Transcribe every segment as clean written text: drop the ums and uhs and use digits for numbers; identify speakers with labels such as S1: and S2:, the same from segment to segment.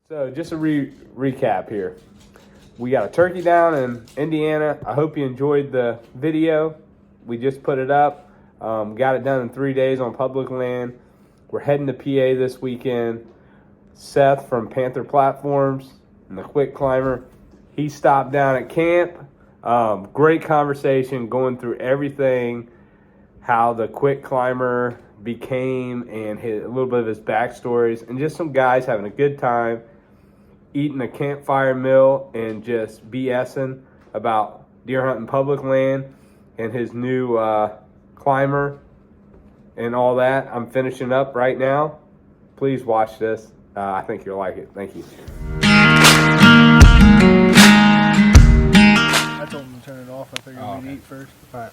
S1: So just a recap here. We got a turkey down in Indiana. I hope you enjoyed the video. We just put it up. Got it done in 3 days on public land. We're heading to PA this weekend. Seth from Panther Platforms and the Quick Climber, he stopped down at camp. Great conversation going through everything, how the Quick Climber became and a little bit of his backstories, and just some guys having a good time, eating a campfire meal and just BSing about deer hunting public land and his new climber and all that. I'm finishing up right now. Please watch this. I think you'll like it. Thank you.
S2: I told him to turn it off. I figured we'd eat first.
S1: All right.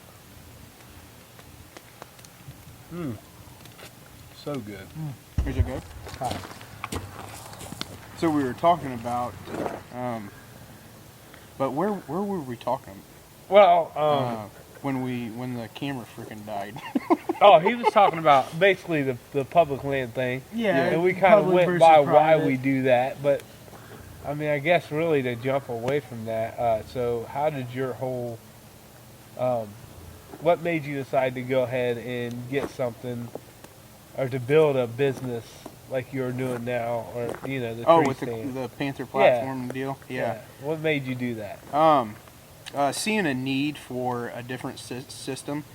S2: So good.
S3: Here's your go.
S1: Hi.
S3: So we were talking about, but where were we talking?
S1: Well,
S3: When the camera freaking died.
S1: he was talking about basically the public land thing.
S2: Yeah.
S1: And we kind of
S2: public
S1: went by
S2: versus
S1: why
S2: private.
S1: we do that, but I mean, I guess really to jump away from that. So, how did your whole, what made you decide to go ahead and get something, or to build a business like you're doing now, or the tree
S3: with
S1: stand?
S3: the Panther platform deal.
S1: Yeah. What made you do that?
S3: Seeing a need for a different system,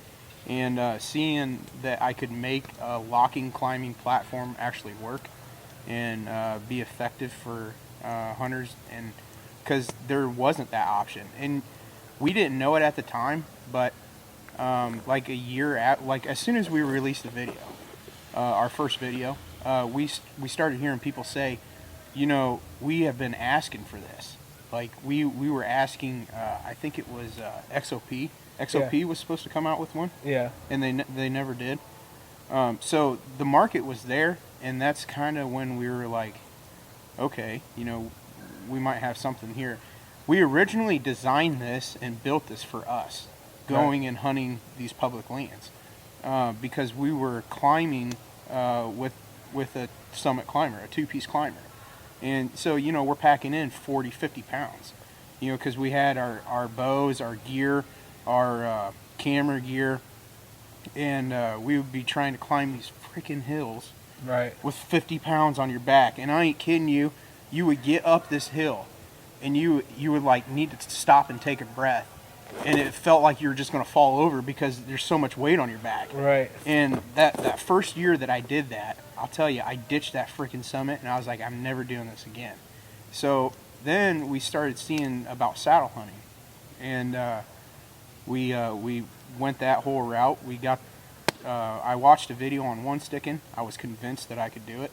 S3: and seeing that I could make a locking climbing platform actually work and be effective for hunters, and because there wasn't that option, and we didn't know it at the time, but like a year out, like as soon as we released the video, our first video, we started hearing people say, we have been asking for this. Like we were asking, I think it was XOP. XOP was supposed to come out with one.
S1: Yeah.
S3: And they never did. So the market was there, and that's kind of when we were like, okay, we might have something here. We originally designed this and built this for us, going and hunting these public lands, because we were climbing with a summit climber, a two-piece climber. And so, we're packing in 40, 50 pounds, because we had our bows, our gear, our camera gear, and we would be trying to climb these freaking hills with 50 pounds on your back. And I ain't kidding you, you would get up this hill, and you would like need to stop and take a breath. And it felt like you were just going to fall over because there's so much weight on your back.
S1: Right.
S3: And that first year that I did that, I'll tell you, I ditched that freaking summit, and I was like, I'm never doing this again. So then we started seeing about saddle hunting, and we went that whole route. We got, I watched a video on one sticking. I was convinced that I could do it,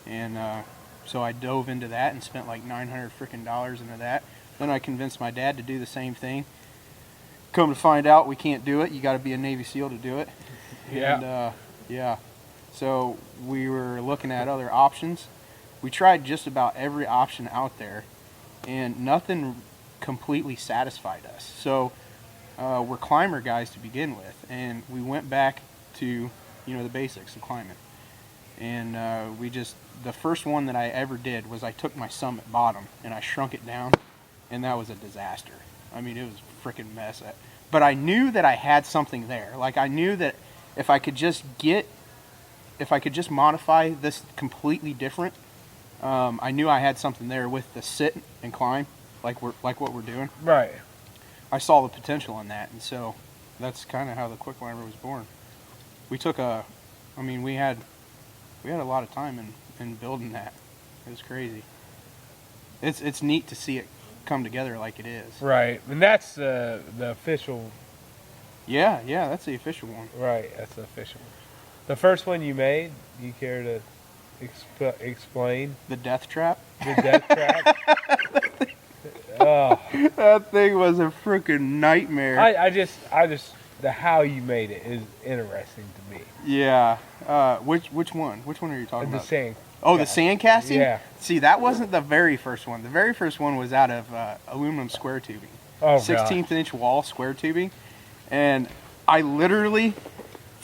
S3: and so I dove into that and spent like $900 freaking into that. Then I convinced my dad to do the same thing. Come to find out, we can't do it. You got to be a Navy SEAL to do it.
S1: Yeah.
S3: And so we were looking at other options. We tried just about every option out there, and nothing completely satisfied us. So we're climber guys to begin with, and we went back to the basics of climbing. And the first one that I ever did was I took my summit bottom and I shrunk it down, and that was a disaster. I mean, it was a freaking mess. But I knew that I had something there. Like, I knew that if I could just modify this completely different, I knew I had something there with the sit and climb, like what we're doing.
S1: Right.
S3: I saw the potential in that, and so that's kind of how the Quick Climber was born. We took we had a lot of time in building that. It was crazy. It's neat to see it come together like it is.
S1: Right. And that's the official.
S3: Yeah, that's the official one.
S1: Right, that's the official one. The first one you made, do you care to explain?
S3: The death trap.
S1: The death trap. Oh,
S3: That thing was a freaking nightmare.
S1: I just the how you made it is interesting to me.
S3: Yeah. Which one? Which one are you talking
S1: The
S3: about?
S1: sand.
S3: Oh, the sand casting?
S1: Yeah.
S3: See, that wasn't the very first one. The very first one was out of aluminum square tubing.
S1: Oh,
S3: 16th inch wall square tubing. And I literally,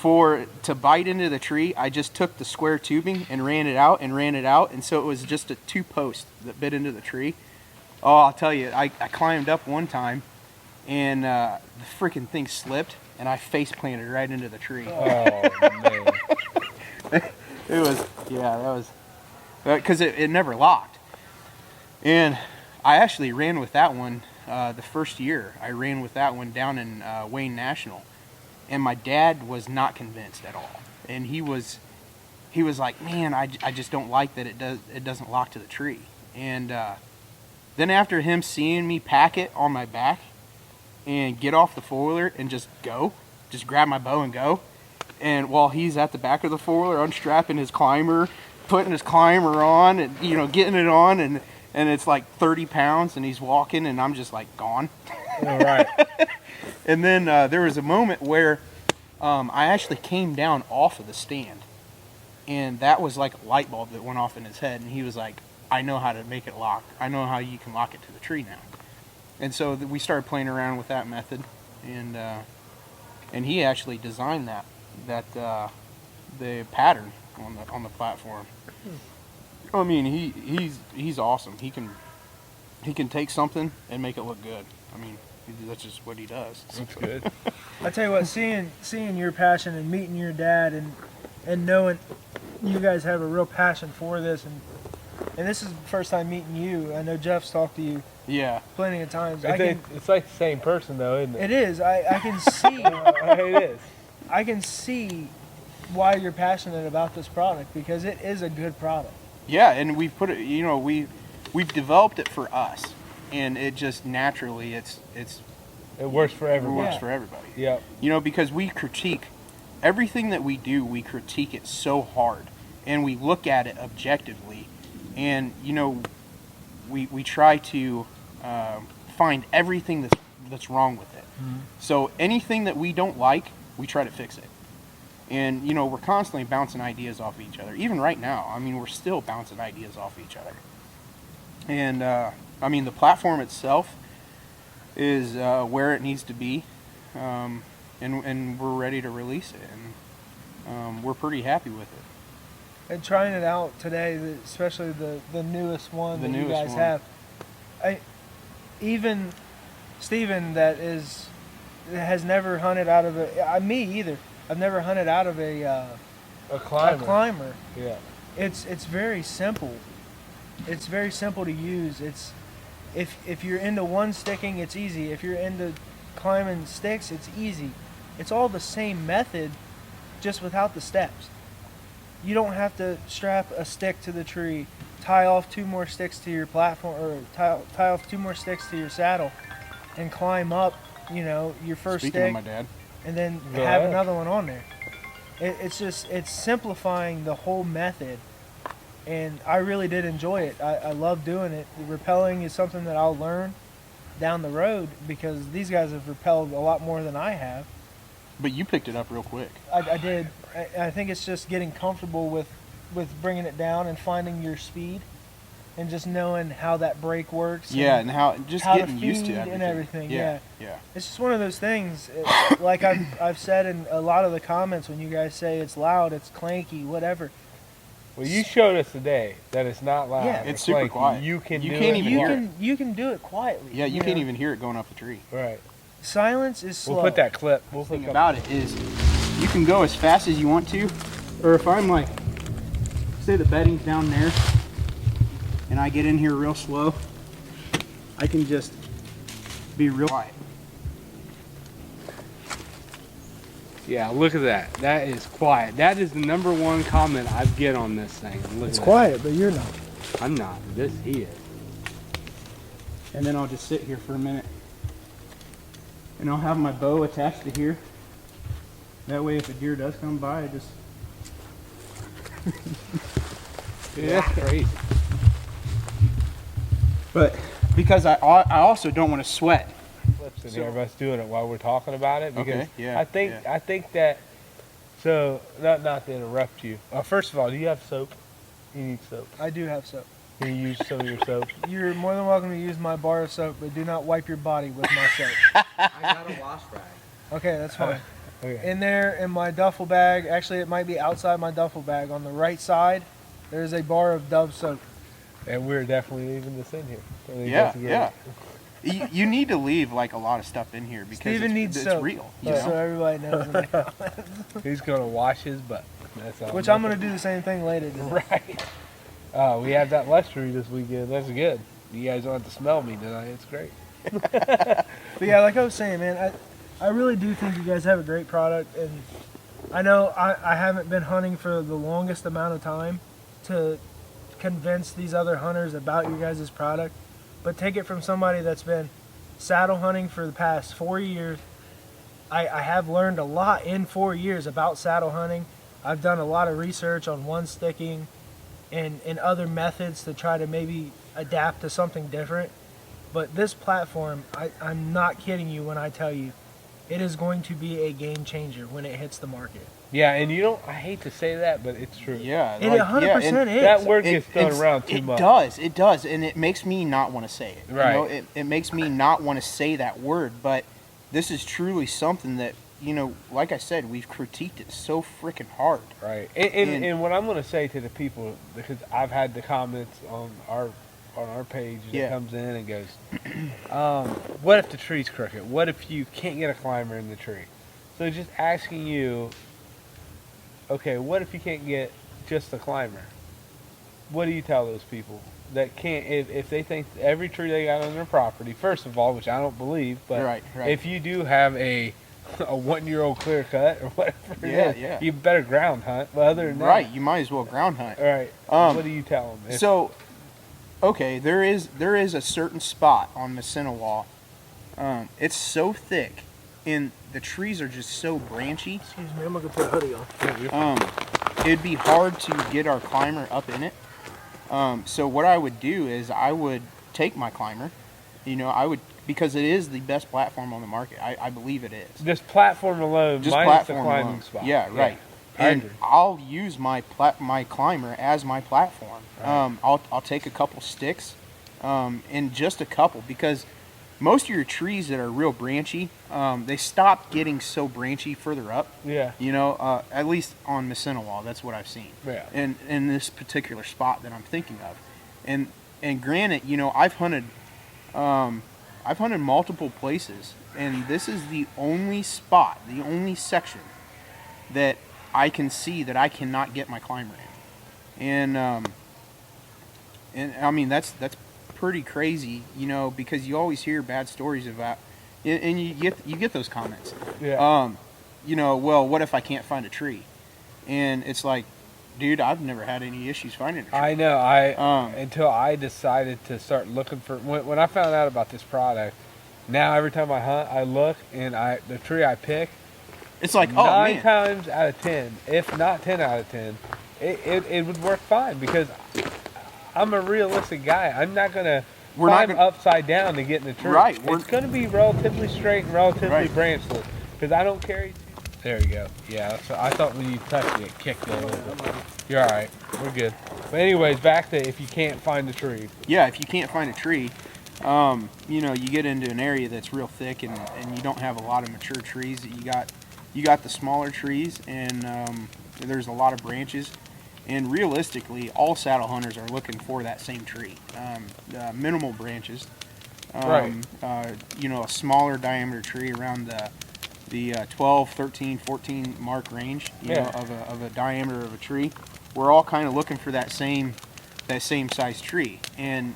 S3: to bite into the tree, I just took the square tubing and ran it out, and so it was just a 2 post that bit into the tree. Oh, I'll tell you, I climbed up one time, and the freaking thing slipped, and I face planted right into the tree.
S1: Oh man.
S3: It was, yeah, that was, because it never locked. And I actually ran with that one the first year. I ran with that one down in Wayne National, and my dad was not convinced at all. And he was like, man, I just don't like that it doesn't lock to the tree. And then after him seeing me pack it on my back and get off the four-wheeler and just grab my bow and go, and while he's at the back of the four-wheeler unstrapping his climber, putting his climber on, and getting it on, and it's like 30 pounds, and he's walking, and I'm just like gone.
S1: All right.
S3: And then there was a moment where I actually came down off of the stand, and that was like a light bulb that went off in his head, and he was like, I know how to make it lock. I know how you can lock it to the tree now. And so we started playing around with that method, and he actually designed the pattern on the platform. I mean, he's awesome. He can take something and make it look good. I mean, that's just what he does.
S1: That's good.
S2: I tell you what, seeing your passion and meeting your dad and knowing you guys have a real passion for this, and this is the first time meeting you. I know Jeff's talked to you plenty of times.
S1: It's like the same person though, isn't it?
S2: It is. I can see.
S1: It is.
S2: I can see why you're passionate about this product, because it is a good product.
S3: Yeah, and we've put it. We've developed it for us, and it just naturally it
S1: works for everyone.
S3: Works for everybody.
S1: Yeah.
S3: Because we critique everything that we do. We critique it so hard, and we look at it objectively, and we try to find everything that's wrong with it. Mm-hmm. So anything that we don't like, we try to fix it. And, we're constantly bouncing ideas off of each other. Even right now, I mean, we're still bouncing ideas off of each other. And, I mean, the platform itself is where it needs to be. And we're ready to release it. And we're pretty happy with it.
S2: And trying it out today, especially the newest one you guys have. Even Steven that has never hunted out of me either. I've never hunted out of a climber.
S1: Yeah.
S2: It's very simple. It's very simple to use. It's if you're into one sticking, it's easy. If you're into climbing sticks, it's easy. It's all the same method, just without the steps. You don't have to strap a stick to the tree, tie off 2 more sticks to your platform, or tie off 2 more sticks to your saddle, and climb up, your first
S3: Speaking
S2: stick.
S3: of my dad.
S2: And then have another one on there. It's simplifying the whole method, and I really did enjoy it. I love doing it. The rappelling is something that I'll learn down the road, because these guys have rappelled a lot more than I have.
S3: But you picked it up real quick.
S2: I did. I think it's just getting comfortable with bringing it down and finding your speed, and just knowing how that brake works.
S3: Yeah, and how getting
S2: to
S3: used to
S2: feed and everything. Yeah. It's just one of those things. Like I've said in a lot of the comments, when you guys say it's loud, it's clanky, whatever.
S1: Well, you showed us today that it's not loud.
S3: Yeah, it's super quiet.
S1: You can't
S3: even hear it.
S2: You can do it quietly.
S3: Yeah, you can't even hear it going up the tree.
S1: Right.
S2: Silence is slow.
S1: We'll put that clip.
S3: The thing about it is, you can go as fast as you want to, or if I'm like, say the bedding's down there, and I get in here real slow, I can just be real quiet.
S1: Yeah, look at that. That is quiet. That is the #1 comment I get on this thing.
S2: It's quiet, but you're not.
S1: I'm not. He is.
S3: And then I'll just sit here for a minute, and I'll have my bow attached to here. That way, if a deer does come by, I just...
S1: Yeah, that's crazy.
S3: But because I also don't want to sweat.
S1: And everybody's doing it while we're talking about it, because I think that, so not to interrupt you. First of all, do you have soap? You need soap.
S2: I do have soap.
S1: Can you use some of your soap?
S2: You're more than welcome to use my bar of soap, but do not wipe your body with my soap.
S4: I got a wash rag.
S2: Okay, that's fine.
S1: Okay.
S2: In there in my duffel bag, actually it might be outside my duffel bag, on the right side, there's a bar of Dove soap.
S1: And we're definitely leaving this in here. So they
S3: Yeah,
S1: get to get
S3: yeah.
S1: it.
S3: You need to leave like a lot of stuff in here because
S2: Steven needs
S3: it's
S2: soap,
S3: real. You
S2: just so
S3: know?
S2: everybody knows. In the comments.
S1: He's gonna wash his butt. That's all.
S2: Which I'm gonna do the same thing later today.
S1: Right. We have that luxury this weekend. That's good. You guys don't have to smell me tonight. It's great.
S2: But yeah, like I was saying, man, I really do think you guys have a great product, and I know I haven't been hunting for the longest amount of time to convince these other hunters about your guys' product, but take it from somebody that's been saddle hunting for the past 4 years. I have learned a lot in 4 years about saddle hunting. I've done a lot of research on one sticking and other methods to try to maybe adapt to something different. But this platform, I'm not kidding you when I tell you, it is going to be a game changer when it hits the market.
S1: Yeah, and you don't. I hate to say that, but it's true.
S3: Yeah,
S2: It 100% is.
S1: That word gets thrown around too much.
S3: It does, and it makes me not want to say it.
S1: Right.
S3: You know, it makes me not want to say that word, but this is truly something that, you know, like I said, we've critiqued it so freaking hard.
S1: Right. And what I'm going to say to the people, because I've had the comments on our page that comes in and goes, what if the tree's crooked? What if you can't get a climber in the tree? So just asking you, okay, what if you can't get just a climber? What do you tell those people that can't, if they think every tree they got on their property, first of all, which I don't believe, but
S3: Right.
S1: if you do have a 1-year-old clear cut or whatever it is, you better ground hunt. But other than that,
S3: Right, you might as well ground hunt.
S1: right. What do you tell them?
S3: So, okay, there is a certain spot on Messinawall. It's so thick, and the trees are just so branchy.
S2: Excuse me, I'm going to put a hoodie on.
S3: It'd be hard to get our climber up in it. So what I would do is I would take my climber, you know, because it is the best platform on the market. I believe it is.
S1: This platform alone,
S3: Just
S1: minus the
S3: platform
S1: climbing
S3: alone.
S1: spot.
S3: Yeah, right.
S1: I
S3: And
S1: agree.
S3: I'll use my climber as my platform.
S1: Right.
S3: I'll take a couple sticks, and just a couple, because most of your trees that are real branchy, they stop getting so branchy further up.
S1: Yeah.
S3: You know, at least on Messinawall, that's what I've seen.
S1: Yeah.
S3: And in this particular spot that I'm thinking of, and granted, you know, I've hunted multiple places, and this is the only spot, the only section that I can see that I cannot get my climber in. And I mean, that's pretty crazy, you know, because you always hear bad stories about, and you get those comments.
S1: Yeah.
S3: You know, well, what if I can't find a tree? And it's like, dude, I've never had any issues finding a tree.
S1: I know. Until I decided to start looking for, when I found out about this product, now every time I hunt, I look, and the tree I pick,
S3: It's like,
S1: 9 times out of 10, if not 10 out of 10, it would work fine, because I'm a realistic guy. I'm not going to climb upside down to get in the tree.
S3: Right.
S1: It's going to be relatively straight and relatively branchless, because I don't carry. There you go. Yeah, so I thought when you touched it, it kicked it a little bit. You're all right. We're good. But anyways, back to if you can't find the tree.
S3: Yeah, if you can't find a tree, you know, you get into an area that's real thick, and you don't have a lot of mature trees. You got the smaller trees, and there's a lot of branches. And realistically, all saddle hunters are looking for that same tree. Minimal branches.
S1: Right.
S3: You know, a smaller diameter tree around the 12, 13, 14 mark range, you know, of a diameter of a tree. We're all kind of looking for that same size tree. And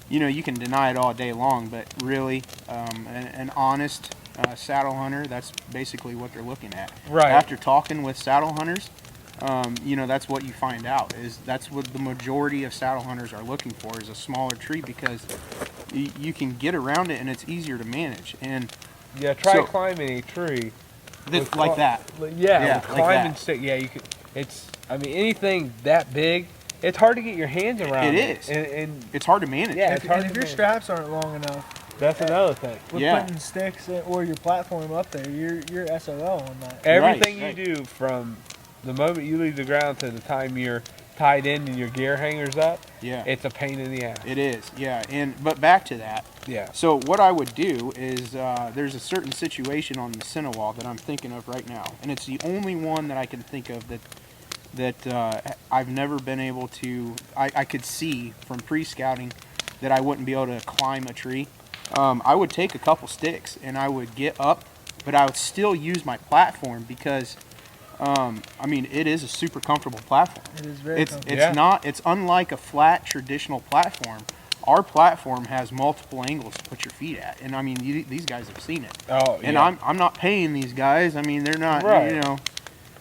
S3: you know, you can deny it all day long, but really, an honest saddle hunter, that's basically what they're looking at.
S1: Right.
S3: After talking with saddle hunters, you know, that's what you find out, is that's what the majority of saddle hunters are looking for, is a smaller tree, because you can get around it and it's easier to manage. And
S1: yeah, try climbing a tree.
S3: Like that.
S1: Yeah,
S3: like
S1: climbing
S3: that.
S1: stick. Yeah, you could. I mean, anything that big, it's hard to get your hands around.
S3: It is.
S1: And
S3: it's hard to manage.
S1: Yeah,
S2: And if your straps aren't long enough,
S1: that's another thing.
S2: with putting sticks or your platform up there, you're SOL on that.
S1: Everything
S3: Right.
S1: you do from the moment you leave the ground to the time you're tied in and your gear hanger's up,
S3: Yeah.
S1: it's a pain in the ass.
S3: It is, yeah. But back to that.
S1: Yeah.
S3: So what I would do is there's a certain situation on the Cinewall that I'm thinking of right now, and it's the only one that I can think of that I've never been able to. I could see from pre-scouting that I wouldn't be able to climb a tree. I would take a couple sticks and I would get up, but I would still use my platform because. I mean, it is a super comfortable platform.
S2: It is very comfortable.
S3: It's not. It's unlike a flat traditional platform. Our platform has multiple angles to put your feet at, and I mean, these guys have seen it.
S1: Oh,
S3: and
S1: yeah.
S3: I'm not paying these guys. I mean, they're not.
S1: Right.
S3: You know.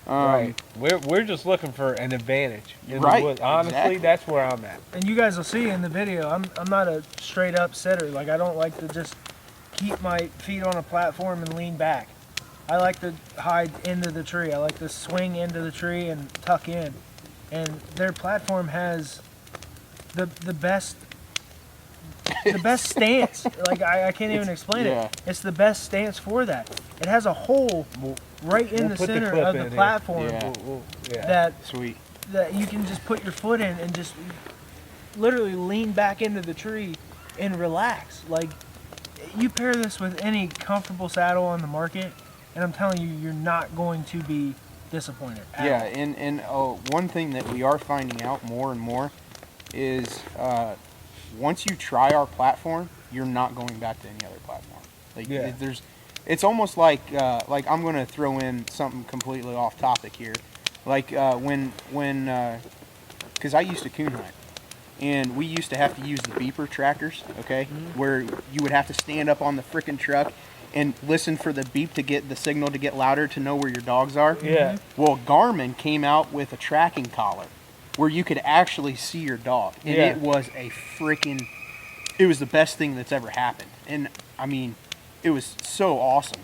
S1: Right. We're just looking for an advantage. In
S3: Right,
S1: the woods. Honestly,
S3: exactly.
S1: that's where I'm at.
S2: And you guys will see in the video, I'm not a straight up sitter. Like, I don't like to just keep my feet on a platform and lean back. I like to hide into the tree. I like to swing into the tree and tuck in. And their platform has the best stance. Like, I can't even explain it. It's the best stance for that. It has a hole right in the
S1: put
S2: center
S1: clip
S2: of
S1: in
S2: the
S1: here.
S2: platform
S1: Yeah.
S2: that
S3: Sweet.
S2: that you can just put your foot in and just literally lean back into the tree and relax. Like, you pair this with any comfortable saddle on the market, and I'm telling you, you're not going to be disappointed.
S3: Yeah, and one thing that we are finding out more and more is once you try our platform, you're not going back to any other platform. Like, it's almost like I'm going to throw in something completely off topic here. Like when because I used to coon hunt, and we used to have to use the beeper trackers, okay, where you would have to stand up on the frickin' truck and listen for the beep to get the signal to get louder to know where your dogs are.
S1: Yeah.
S3: Well, Garmin came out with a tracking collar where you could actually see your dog, and it was it was the best thing that's ever happened. And I mean, it was so awesome.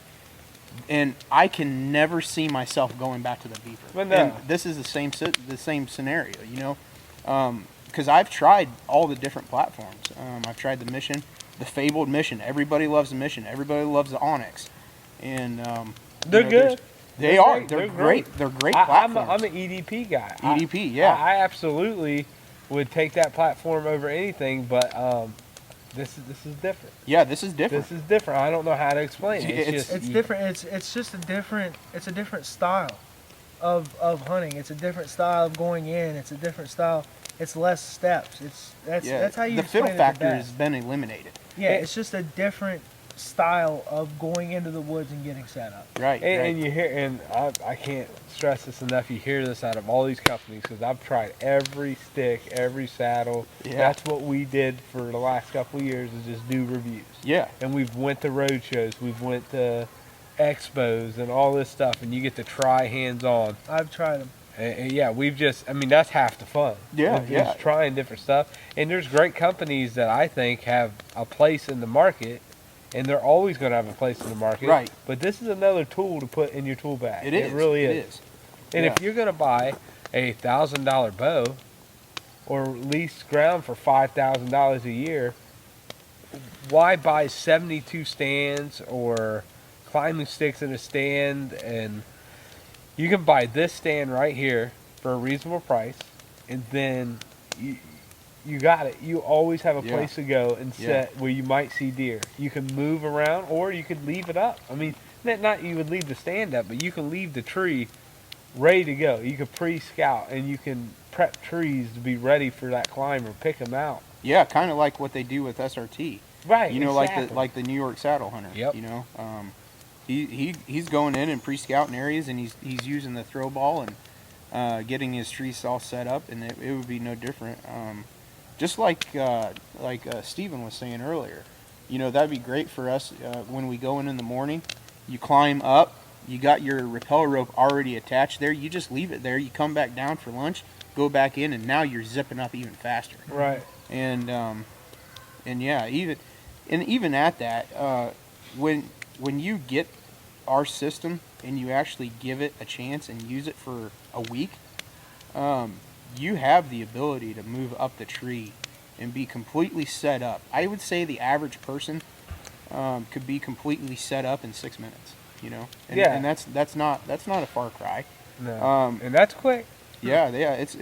S3: And I can never see myself going back to the beeper.
S1: But no.
S3: And this is the same scenario, you know, because I've tried all the different platforms. I've tried the Mission, the fabled Mission. Everybody loves the Mission. Everybody loves the Onyx, and
S1: they're good.
S3: They are. They're great. They're great platforms.
S1: I'm an EDP guy.
S3: EDP, yeah.
S1: I absolutely would take that platform over anything, but this is different.
S3: Yeah, this is different.
S1: This is different. I don't know how to explain it.
S2: It's different. It's just a different style of hunting. It's a different style of going in. It's a different style. It's less steps. That's how you
S3: the
S2: explain
S3: fiddle
S2: it
S3: factor
S2: the
S3: has
S2: best.
S3: been eliminated.
S2: Yeah, it's just a different style of going into the woods and getting set up.
S3: Right.
S1: And you hear, and I can't stress this enough. You hear this out of all these companies because I've tried every stick, every saddle.
S3: Yeah.
S1: That's what we did for the last couple of years is just do reviews.
S3: Yeah.
S1: And we've went to road shows, we've went to expos and all this stuff, and you get to try hands-on.
S2: I've tried them.
S1: And yeah, that's half the fun.
S3: Yeah,
S1: Just trying different stuff. And there's great companies that I think have a place in the market, and they're always going to have a place in the market.
S3: Right.
S1: But this is another tool to put in your tool bag.
S3: It is.
S1: It really
S3: It
S1: is.
S3: is.
S1: And if you're going to buy a $1,000 bow or lease ground for $5,000 a year, why buy 72 stands or climbing sticks in a stand? And you can buy this stand right here for a reasonable price, and then you got it. You always have a place to go and sit where you might see deer. You can move around, or you could leave it up. I mean, not you would leave the stand up, but you can leave the tree ready to go. You can pre-scout, and you can prep trees to be ready for that climber, pick them out.
S3: Yeah, kind of like what they do with SRT.
S1: Right.
S3: You know,
S1: exactly.
S3: like the New York saddle hunter.
S1: Yep.
S3: You know, he's going in and pre-scouting areas, and he's using the throw ball and getting his trees all set up, and it would be no different. Just like Stephen was saying earlier, you know, that'd be great for us when we go in the morning. You climb up, you got your rappel rope already attached there. You just leave it there. You come back down for lunch, go back in, and now you're zipping up even faster.
S1: Right.
S3: And yeah, even at that, when you get our system and you actually give it a chance and use it for a week, you have the ability to move up the tree and be completely set up. I would say the average person could be completely set up in 6 minutes. You know, and that's not a far cry.
S1: No. And that's quick.
S3: Yeah, it's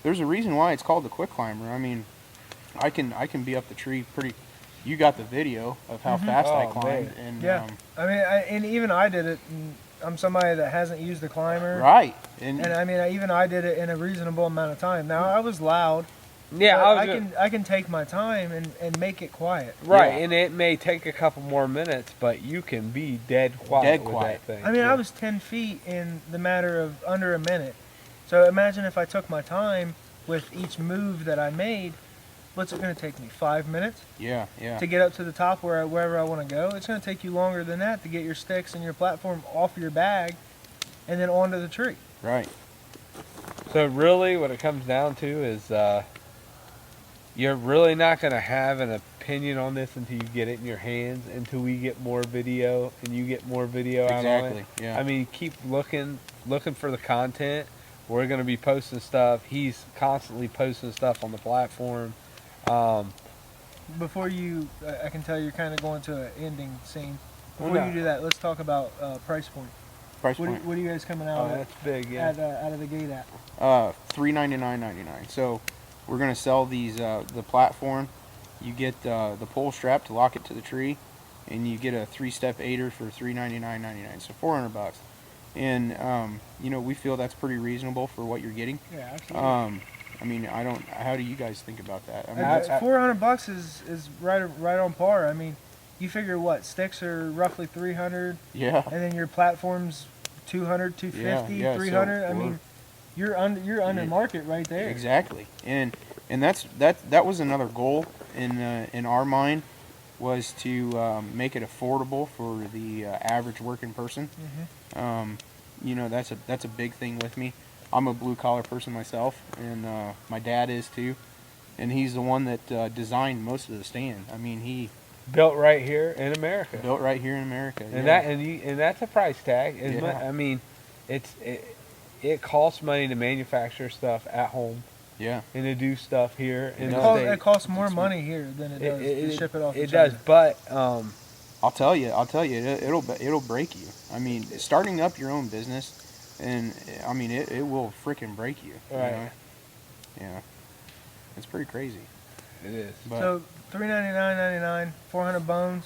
S3: there's a reason why it's called the quick climber. I mean, I can be up the tree pretty. You got the video of how fast I
S1: Oh,
S3: climbed,
S1: man.
S3: and
S2: Yeah. I mean, and even I did it. And I'm somebody that hasn't used the climber.
S3: right, and
S2: And I mean, even I did it in a reasonable amount of time. Now I was loud.
S1: Yeah,
S2: but I can take my time and make it quiet.
S1: right,
S3: Yeah.
S1: and it may take a couple more minutes, but you can be dead quiet
S3: Dead
S1: with
S3: quiet.
S1: that thing.
S2: I mean, I was 10 feet in the matter of under a minute. So imagine if I took my time with each move that I made. What's it going to take me? 5 minutes
S3: yeah.
S2: to get up to the top wherever I want to go? It's going to take you longer than that to get your sticks and your platform off your bag and then onto the tree.
S3: Right.
S1: So really, what it comes down to is you're really not going to have an opinion on this until you get it in your hands, until we get more video and you get more video out on
S3: Exactly.
S1: it.
S3: Yeah.
S1: I mean, keep looking for the content. We're going to be posting stuff. He's constantly posting stuff on the platform.
S2: Before you, I can tell you're kind of going to an ending scene.
S1: Well,
S2: Before
S1: no.
S2: you do that, let's talk about price point.
S3: Price
S2: What,
S3: point.
S2: what are you guys coming
S1: Oh,
S2: out
S1: that's big, yeah.
S2: out of the gate at?
S3: $399.99. So we're gonna sell these the platform. You get the pole strap to lock it to the tree, and you get a 3-step aider for $399.99. So $400. And you know, we feel that's pretty reasonable for what you're getting.
S2: Yeah, absolutely.
S3: I mean, I don't. How do you guys think about that? I mean,
S2: $400 is right on par. I mean, you figure what sticks are roughly 300,
S3: yeah,
S2: and then your platform's 200, 250,
S3: Yeah, so
S2: 300. I
S3: we're-
S2: mean, you're under
S3: Yeah.
S2: market right there.
S3: exactly. And that was another goal in our mind, was to make it affordable for the average working person. You know, that's a big thing with me. I'm a blue collar person myself, and my dad is too, and he's the one that designed most of the stand. I mean, he
S1: Built right here in America.
S3: built right here in America.
S1: And
S3: yeah.
S1: and that's a price tag.
S3: Yeah.
S1: I mean, it costs money to manufacture stuff at home
S3: yeah,
S1: and to do stuff here in the
S2: It
S1: States.
S2: costs more money here than it does to ship it off. to
S1: It
S2: China.
S1: does, but
S3: I'll tell you, it'll break you. I mean, starting up your own business, and I mean, it will freaking break you. you
S1: Right.
S3: know? Yeah, it's pretty crazy.
S1: it is.
S3: But
S2: So $399.99, 400 bones.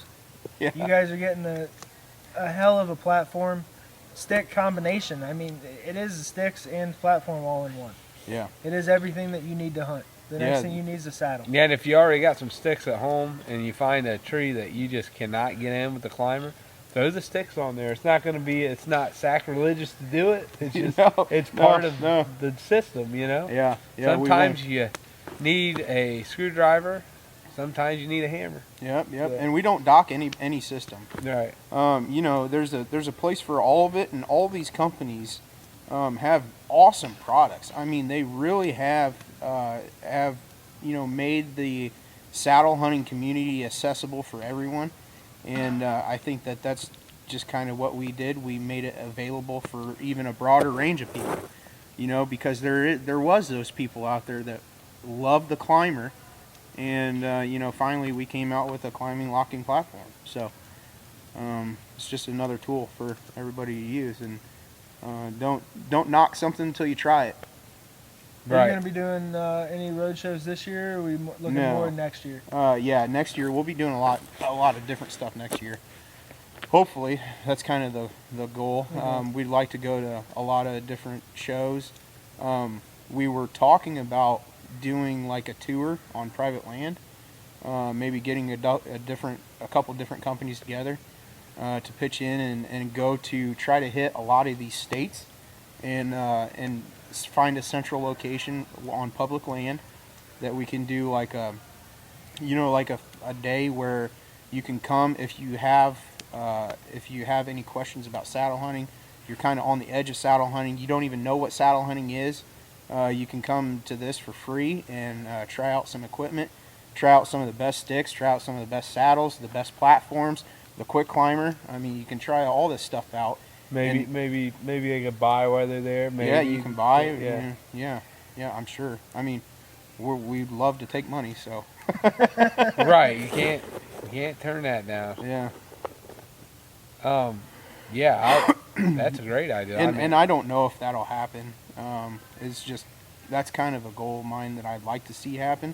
S3: yeah,
S2: You guys are getting a hell of a platform stick combination. I mean, it is sticks and platform all in one.
S3: yeah,
S2: It is everything that you need to hunt. The next
S3: Yeah.
S2: thing you need is a saddle.
S1: Yeah, and if you already got some sticks at home and you find a tree that you just cannot get in with the climber, throw the sticks on there. It's not sacrilegious to do it. It's just
S3: No,
S1: it's
S3: no,
S1: part of
S3: no.
S1: the system, you know.
S3: yeah.
S1: Sometimes you need a screwdriver. Sometimes you need a hammer.
S3: Yep.
S1: Yeah.
S3: And we don't dock any system.
S1: Right.
S3: You know, there's a place for all of it, and all these companies have awesome products. I mean, they really have made the saddle hunting community accessible for everyone, and I think that's just kind of what we did. We made it available for even a broader range of people. You know, because there was those people out there that loved the climber, and finally we came out with a climbing locking platform. So it's just another tool for everybody to use, and don't knock something until you try it.
S2: Are
S1: Right.
S2: you going to be doing any road shows this year, or are we looking
S3: No.
S2: more next year?
S3: Yeah, next year we'll be doing a lot of different stuff next year. Hopefully, that's kind of the goal. We'd like to go to a lot of different shows. We were talking about doing like a tour on private land, maybe getting a couple different companies together to pitch in and go to try to hit a lot of these states and find a central location on public land that we can do like a day where you can come if you have any questions about saddle hunting. If you're kind of on the edge of saddle hunting, you don't even know what saddle hunting is, you can come to this for free and try out some equipment, try out some of the best sticks, try out some of the best saddles, the best platforms, the quick climber. I mean, you can try all this stuff out.
S1: Maybe they could buy while they're there. Maybe.
S3: Yeah, you can buy.
S1: Yeah.
S3: Yeah, I'm sure. I mean, we'd love to take money, so.
S1: Right. You can't turn that down.
S3: Yeah.
S1: Yeah. That's a great idea.
S3: And I don't know if that'll happen. It's just, that's kind of a goal of mine that I'd like to see happen,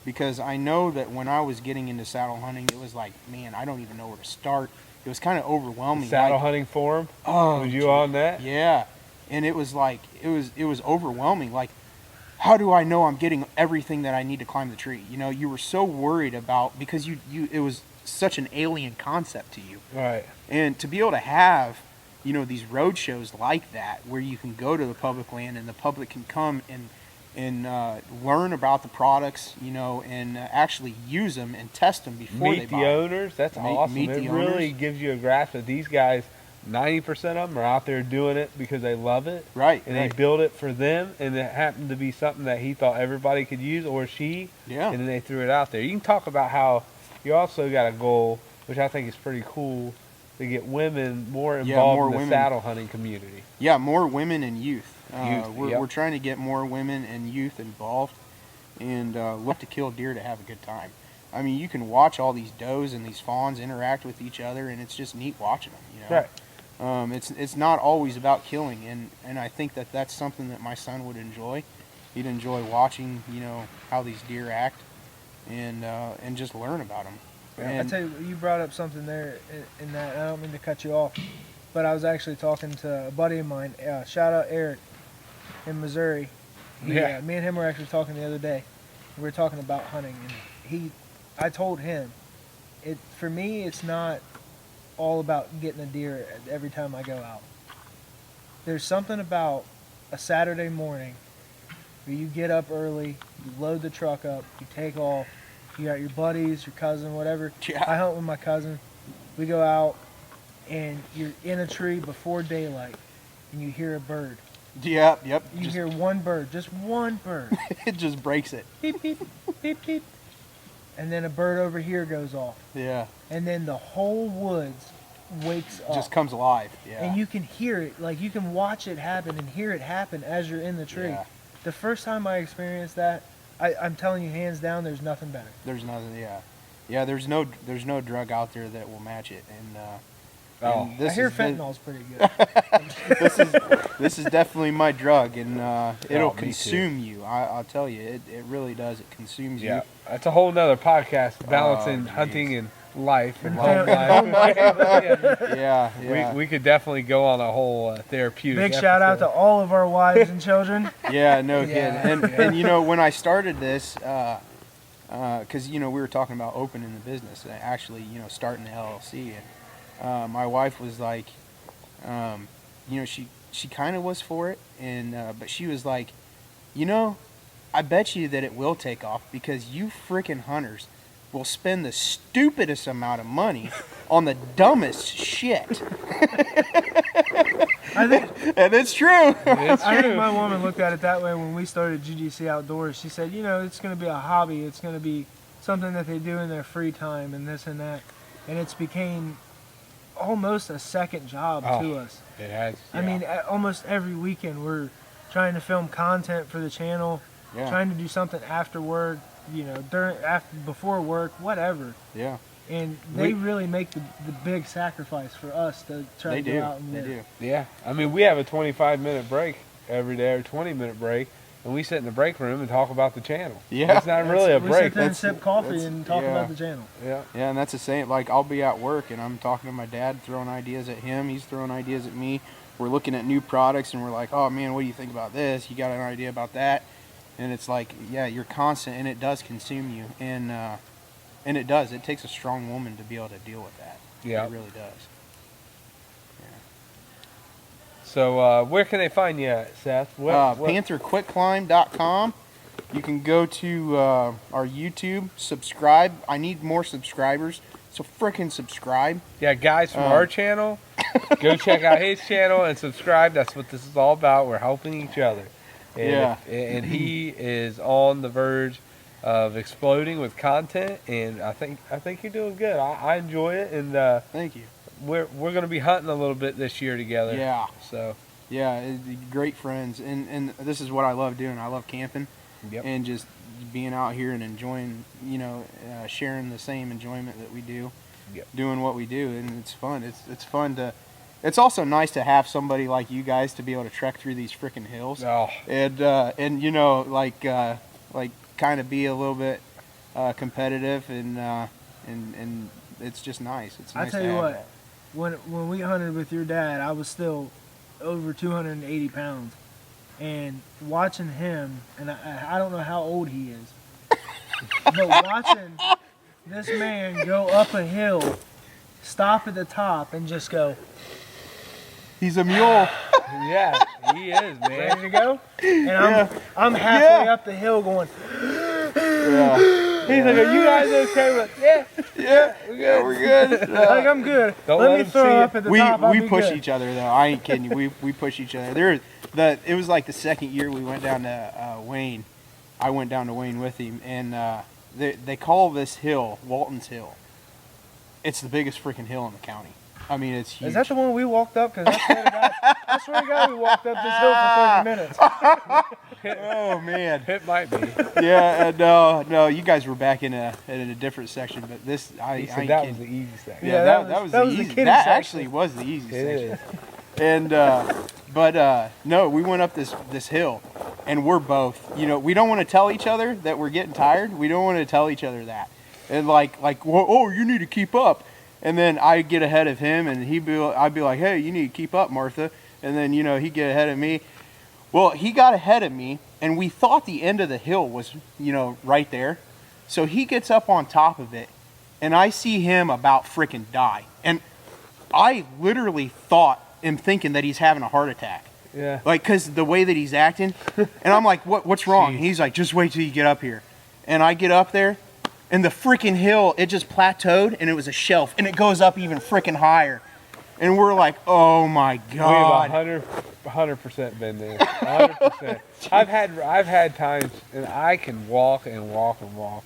S3: because I know that when I was getting into saddle hunting, it was like, man, I don't even know where to start. It was kind of overwhelming.
S1: Saddle
S3: like,
S1: hunting forum.
S3: Oh,
S1: was you on that?
S3: Yeah, and it was like it was overwhelming. Like, how do I know I'm getting everything that I need to climb the tree? You know, you were so worried about, because you it was such an alien concept to you.
S1: Right.
S3: And to be able to have, you know, these road shows like that, where you can go to the public land and the public can come and learn about the products, you know, and actually use them and test them before they buy
S1: Meet the owners. That's awesome.
S3: meet
S1: It
S3: the
S1: really
S3: owners.
S1: gives you a grasp that these guys, 90% of them are out there doing it because they love it.
S3: Right.
S1: And
S3: right.
S1: they build it for them, and it happened to be something that he thought everybody could use, or she.
S3: Yeah.
S1: And then they threw it out there. You can talk about how you also got a goal, which I think is pretty cool, to get women more involved
S3: more
S1: in the
S3: women.
S1: saddle hunting community.
S3: Yeah, more women and youth.
S1: Yep.
S3: We're trying to get more women and youth involved, and look to kill deer to have a good time. I mean, you can watch all these does and these fawns interact with each other, and it's just neat watching them. You know?
S1: Right.
S3: It's not always about killing, and I think that that's something that my son would enjoy. He'd enjoy watching, you know, how these deer act, and just learn about them.
S2: I tell you, you brought up something there in that. I don't mean to cut you off, but I was actually talking to a buddy of mine. Shout out Eric in Missouri. Me and him were actually talking the other day. We were talking about hunting, and I told him, for me, it's not all about getting a deer every time I go out. There's something about a Saturday morning where you get up early, you load the truck up, you take off. You got your buddies, your cousin, whatever.
S3: Yeah.
S2: I hunt with my cousin. We go out, and you're in a tree before daylight, and you hear a bird.
S3: Yep.
S2: You hear one bird, just one bird.
S3: It just breaks it.
S2: Beep, beep, beep, beep. And then a bird over here goes off.
S3: Yeah.
S2: And then the whole woods wakes up.
S3: Just comes alive. Yeah.
S2: And you can hear it, like you can watch it happen and hear it happen as you're in the tree.
S3: Yeah.
S2: The first time I experienced that, I'm telling you, hands down, there's nothing better.
S3: There's nothing. Yeah. There's no drug out there that will match it. And
S2: I hear fentanyl's pretty good.
S3: this is definitely my drug, and it'll
S1: me
S3: consume you. I'll tell you, it really does. It consumes
S1: Yeah.
S3: you.
S1: That's a whole nother podcast, balancing
S3: geez.
S1: hunting and life and
S2: And
S1: home life.
S3: Yeah.
S1: We could definitely go on a whole therapeutic
S2: Big shout out to all of our wives and children.
S3: Yeah, no
S2: Yeah.
S3: kidding. And you know, when I started this, because you know we were talking about opening the business, and actually, you know, starting the LLC, and my wife was like, you know, she kind of was for it, and but she was like, you know, I bet you that it will take off, because you freaking hunters will spend the stupidest amount of money on the dumbest shit. And it's true.
S2: I think my woman looked at it that way when we started GGC Outdoors. She said, you know, it's going to be a hobby. It's going to be something that they do in their free time and this and that. And it's became almost a second job to us.
S1: It has.
S2: I mean, almost every weekend we're trying to film content for the channel, trying to do something after work, you know, before work, whatever.
S3: Yeah.
S2: And they really make the big sacrifice for us to try to go out and live.
S3: They do.
S1: Yeah. I mean, we have a 25-minute break every day, or 20-minute break, and we sit in the break room and talk about the channel.
S3: Yeah.
S1: It's not really a
S2: We
S1: break.
S2: sit there and sip coffee and talk about the channel.
S1: Yeah.
S3: Yeah, and that's the same. Like, I'll be at work and I'm talking to my dad, throwing ideas at him. He's throwing ideas at me. We're looking at new products and we're like, oh man, what do you think about this? You got an idea about that? And it's like, yeah, you're constant, and it does consume you. And it does. It takes a strong woman to be able to deal with that.
S1: Yeah.
S3: It really does.
S1: So where can they find you at, Seth?
S3: PantherQuickClimb.com. You can go to our YouTube, subscribe. I need more subscribers, so frickin' subscribe.
S1: Yeah, guys from our channel, go check out his channel and subscribe. That's what this is all about. We're helping each other. And and he is on the verge of exploding with content, and I think you're doing good. I enjoy it, and
S3: Thank you.
S1: we're going to be hunting a little bit this year together.
S3: Yeah.
S1: So
S3: Yeah, great friends, and this is what I love doing. I love camping, and just being out here and enjoying, you know, sharing the same enjoyment that we do, doing what we do, and it's fun. It's fun to, it's also nice to have somebody like you guys to be able to trek through these freaking hills.
S1: Oh.
S3: And you know, like kind of be a little bit competitive, and it's just nice. It's nice.
S2: I tell
S3: to
S2: you
S3: have
S2: what,
S3: that.
S2: when we hunted with your dad, I was still over 280 pounds, and watching him, and I don't know how old he is, but watching this man go up a hill, stop at the top, and just go,
S3: He's a mule.
S1: Yeah, he is, man.
S2: ready to go, and I'm halfway up the hill going.
S3: Yeah.
S1: He's like, "Are you guys okay?" Like, yeah,
S3: Yeah,
S1: we're good.
S3: we're good.
S2: Like, I'm good.
S1: Don't
S2: Let
S1: let
S2: me
S1: him
S2: throw
S1: see
S2: up
S1: you.
S2: at the top. I'll
S3: We
S2: be
S3: push
S2: good.
S3: each other though. I ain't kidding you. We push each other. It was like the second year we went down to Wayne. I went down to Wayne with him, and they call this hill Walton's Hill. It's the biggest freaking hill in the county. I mean, it's huge.
S2: Is that the one we walked up? Because I swear to God, we walked up this hill for 30 minutes.
S3: Oh man.
S1: It might be.
S3: Yeah, no, you guys were back in a different section, but this I
S1: He
S3: ain't
S1: said that was
S3: kidding.
S1: the easy section.
S3: Yeah, that was the easy.
S2: kiddie
S3: That
S2: section.
S3: actually was the easy
S1: It
S3: section.
S1: is.
S3: And but no, we went up this hill, and we're both, you know, we don't want to tell each other that we're getting tired. We don't want to tell each other that, and like well, oh, you need to keep up. And then I get ahead of him, and I'd be like, hey, you need to keep up, Martha. And then, you know, he'd get ahead of me. Well, he got ahead of me, and we thought the end of the hill was, you know, right there. So he gets up on top of it, and I see him about freaking die. And I literally am thinking that he's having a heart attack.
S1: Yeah.
S3: Like, because the way that he's acting. And I'm like, what's wrong?
S1: Jeez.
S3: He's like, just wait till you get up here. And I get up there, and the freaking hill, it just plateaued, and it was a shelf, and it goes up even freaking higher. And we're like, oh my God.
S1: We've 100% been there. 100%. I've had times, and I can walk and walk and walk.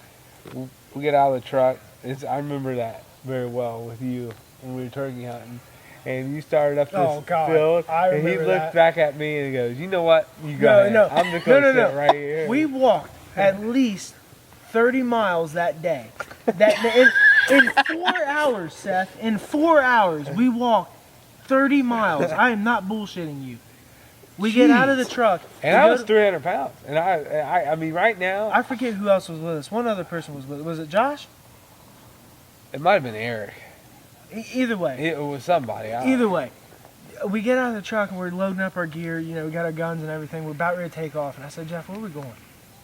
S1: We get out of the truck. I remember that very well with you when we were turkey hunting. And you started up this field,
S2: I
S1: and he
S2: remember
S1: looked
S2: that.
S1: back at me and he goes, "You know what? You go ahead.
S2: No.
S1: I'm just going to
S2: No.
S1: sit right here."
S2: We walked at least 30 miles that day. In 4 hours, Seth. In 4 hours, we walked 30 miles. I am not bullshitting you. We get out of the truck.
S1: And I was 300 pounds. And I mean, right now,
S2: I forget who else was with us. One other person was with us. Was it Josh?
S1: it might have been Eric.
S2: Either way.
S1: It was somebody.
S2: Either way. We get out of the truck and we're loading up our gear. You know, we got our guns and everything. We're about ready to take off. And I said, Jeff, where are we going?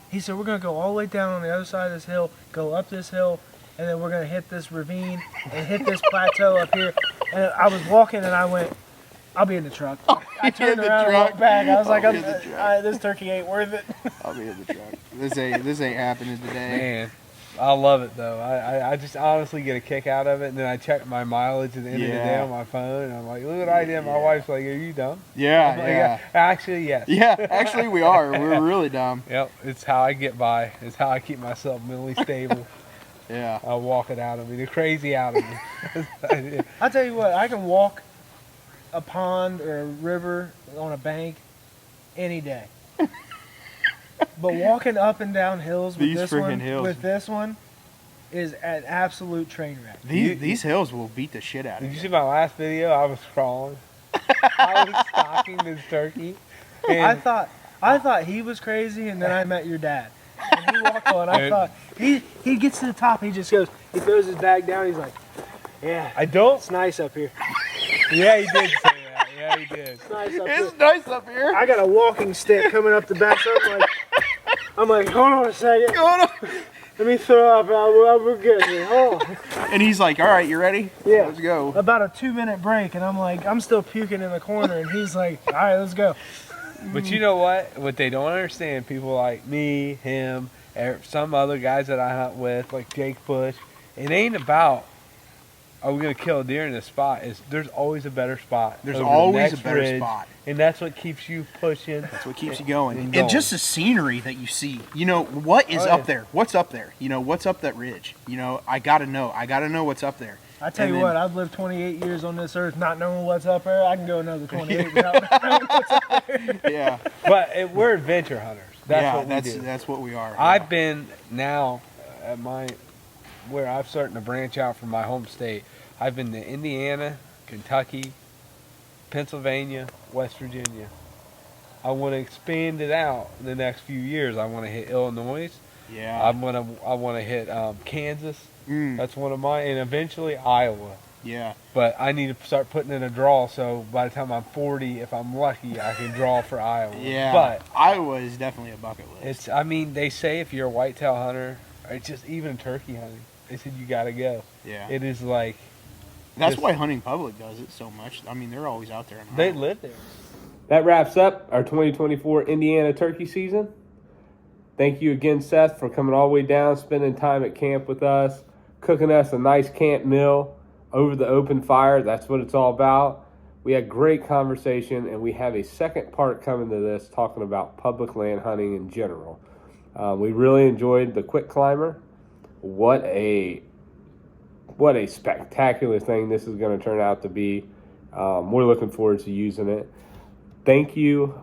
S2: He said, we're going to go all the way down on the other side of this hill, go up this hill, and then we're going to hit this ravine and hit this plateau up here. And I was walking and I went, I'll be in the truck. I turned around and walked back. I was like, this turkey ain't worth it.
S3: I'll be in the truck. This ain't happening today.
S1: Man, I love it though. I just honestly get a kick out of it, and then I check my mileage at the end of the day on my phone, and I'm like, look what I did. My wife's like, are you dumb?
S3: Yeah,
S1: I'm like,
S3: yeah.
S1: Actually, yes.
S3: Yeah, actually we are. We're really dumb.
S1: Yep, it's how I get by. It's how I keep myself mentally stable.
S3: Yeah.
S1: I'll walk it out of me, the crazy out of me.
S2: I'll tell you what, I can walk a pond or a river on a bank any day. But walking up and down hills with
S3: These
S2: this
S3: freaking
S2: one,
S3: hills.
S2: is an absolute train wreck.
S3: These hills will beat the shit out of
S1: Did you
S3: you.
S1: see my last video? I was crawling. I was stalking this turkey.
S2: I
S1: And
S2: thought he was crazy, and then I met your dad. And he walked on. I
S1: Dude.
S2: thought he gets to the top. He just goes. He throws his bag down. He's like, "Yeah,
S1: I don't.
S2: it's nice up here.
S1: Yeah, he did say that. Yeah, he did.
S2: It's nice up here."
S3: It's nice up here.
S2: I got a walking stick coming up the back. So I'm like, hold on a second. Let me throw up. We're good here. Hold on.
S3: And he's like, all right, you ready?
S2: Yeah.
S3: Let's go.
S2: About a 2-minute break, and I'm like, I'm still puking in the corner, and he's like, all right, let's go.
S1: But you know what? What they don't understand, people like me, him, some other guys that I hunt with, like Jake Bush, it ain't about, are we going to kill a deer in this spot? There's always a better spot.
S3: There's
S1: over the
S3: always a
S1: next
S3: better
S1: ridge,
S3: spot.
S1: And that's what keeps you pushing.
S3: That's what keeps you going.
S1: And
S3: And
S1: going.
S3: just the scenery that you see. You know, what is
S1: Oh, yeah.
S3: up there? What's up there? You know, what's up that ridge? You know, I got to know. I got to know what's up there.
S2: I tell
S3: And
S2: you
S3: then-
S2: what, I've lived 28 years on this earth not knowing what's up there. I can go another 28 without knowing what's up there.
S3: Yeah.
S1: But we're adventure hunters. That's
S3: yeah,
S1: what we do.
S3: that's what we are.
S1: I've been now at where I'm starting to branch out from my home state. I've been to Indiana, Kentucky, Pennsylvania, West Virginia. I want to expand it out in the next few years. I want to hit Illinois.
S3: Yeah.
S1: I want to hit Kansas. That's one of mine, and eventually Iowa.
S3: Yeah.
S1: But I need to start putting in a draw, so by the time I'm 40, if I'm lucky, I can draw for Iowa.
S3: Yeah.
S1: But
S3: Iowa is definitely a bucket list.
S1: they say if you're a whitetail hunter, or it's just even turkey hunting, they said you got to go.
S3: Yeah.
S1: It is like.
S3: That's why Hunting Public does it so much. I mean, they're always out there.
S1: They live there. That wraps up our 2024 Indiana turkey season. Thank you again, Seth, for coming all the way down, spending time at camp with us, cooking us a nice camp meal over the open fire. That's what it's all about. We had great conversation, and we have a second part coming to this talking about public land hunting in general. We really enjoyed the Quick Climber. What a spectacular thing this is going to turn out to be. We're looking forward to using it. Thank you,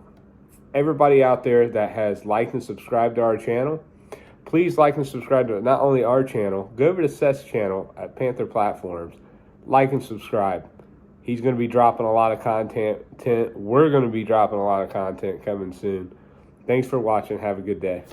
S1: everybody out there that has liked and subscribed to our channel. Please like and subscribe to not only our channel, go over to Seth's channel at Panther Platforms. Like and subscribe. He's going to be dropping a lot of content. We're going to be dropping a lot of content coming soon. Thanks for watching. Have a good day.